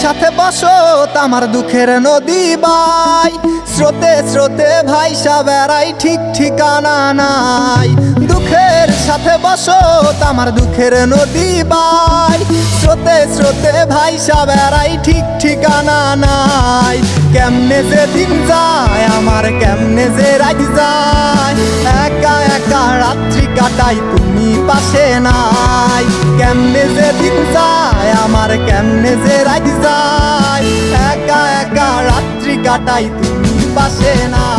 সাথে বসত আমার দুঃখের নদী বাই, স্রোতে স্রোতে ভাইসা বেড়াই ঠিক ঠিকানা নাই। দুঃখের সাথে বসত আমার দুঃখের নদী বাই, স্রোতে স্রোতে ভাইসা বেড়াই ঠিক ঠিকানা নাই। কেমনে যে দিন যায় আমার, কেমনে যে রাত যায়, একা একা রাত্রি কাটাই তুমি পাশে নাই। কেমনে যে দিন যায় আমার, কেমনে যে রাত যায়, একা একা রাত্রি কাটাই তুমি পাশে নাই।